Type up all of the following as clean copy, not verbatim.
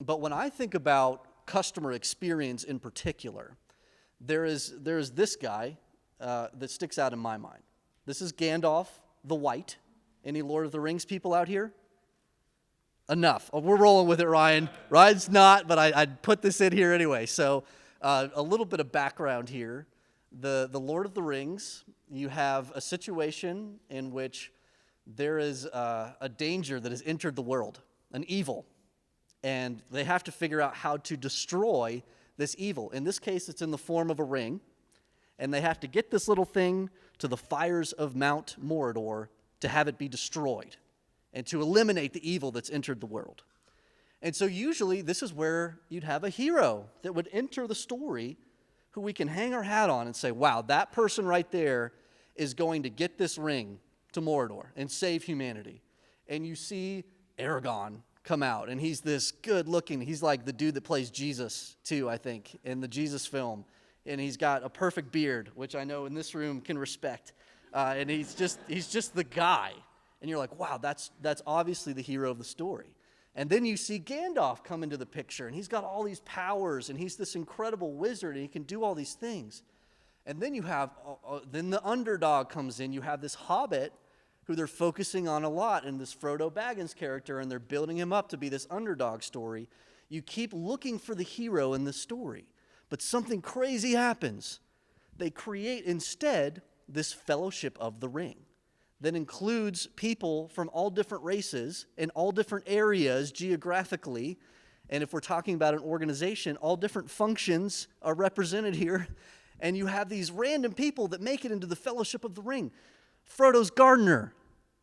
But when I think about customer experience in particular, there is this guy that sticks out in my mind. This is Gandalf the White. Any Lord of the Rings people out here? Enough. Oh, we're rolling with it, Ryan. Ryan's not, but I'd put this in here anyway. So a little bit of background here. The Lord of the Rings, you have a situation in which there is a danger that has entered the world, an evil. And they have to figure out how to destroy this evil. In this case, it's in the form of a ring. And they have to get this little thing to the fires of Mount Mordor to have it be destroyed and to eliminate the evil that's entered the world. And so usually this is where you'd have a hero that would enter the story who we can hang our hat on and say, wow, that person right there is going to get this ring to Mordor and save humanity. And you see Aragorn come out, and he's this good-looking, he's like the dude that plays Jesus, too, I think, in the Jesus film. And he's got a perfect beard, which I know in this room can respect. And he's just the guy. And you're like, wow, that's obviously the hero of the story. And then you see Gandalf come into the picture, and he's got all these powers, and he's this incredible wizard, and he can do all these things. And then you have, then the underdog comes in. You have this hobbit who they're focusing on a lot, and this Frodo Baggins character, and they're building him up to be this underdog story. You keep looking for the hero in the story, but something crazy happens. They create instead this Fellowship of the Ring that includes people from all different races in all different areas geographically. And if we're talking about an organization, all different functions are represented here. And you have these random people that make it into the Fellowship of the Ring. Frodo's gardener,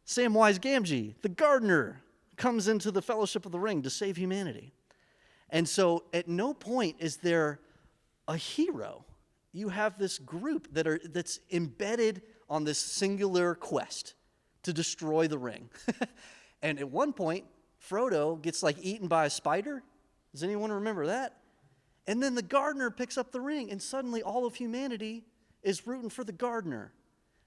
Samwise Gamgee, the gardener, comes into the Fellowship of the Ring to save humanity. And so at no point is there a hero. You have this group that's embedded on this singular quest to destroy the ring. And at one point, Frodo gets like eaten by a spider. Does anyone remember that? And then the gardener picks up the ring, and suddenly all of humanity is rooting for the gardener.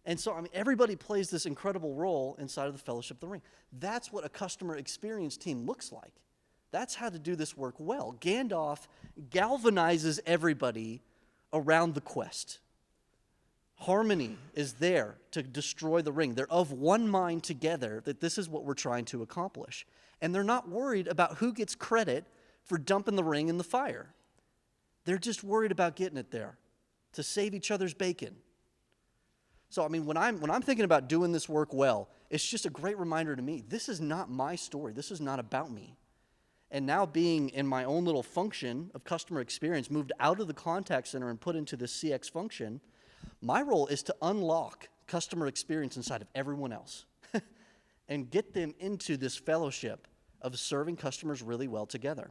And so, everybody plays this incredible role inside of the Fellowship of the Ring. That's what a customer experience team looks like. That's how to do this work well. Gandalf galvanizes everybody around the quest. Harmony is there to destroy the ring. They're of one mind together that this is what we're trying to accomplish. And they're not worried about who gets credit for dumping the ring in the fire. They're just worried about getting it there to save each other's bacon. So, when I'm thinking about doing this work well, it's just a great reminder to me, this is not my story. This is not about me. And now being in my own little function of customer experience, moved out of the contact center and put into this CX function, my role is to unlock customer experience inside of everyone else and get them into this fellowship of serving customers really well together.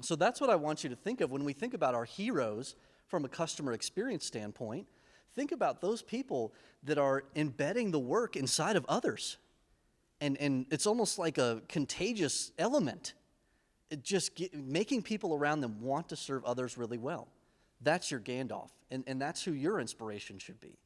So that's what I want you to think of when we think about our heroes from a customer experience standpoint. Think about those people that are embedding the work inside of others. And it's almost like a contagious element. Making people around them want to serve others really well. That's your Gandalf, and that's who your inspiration should be.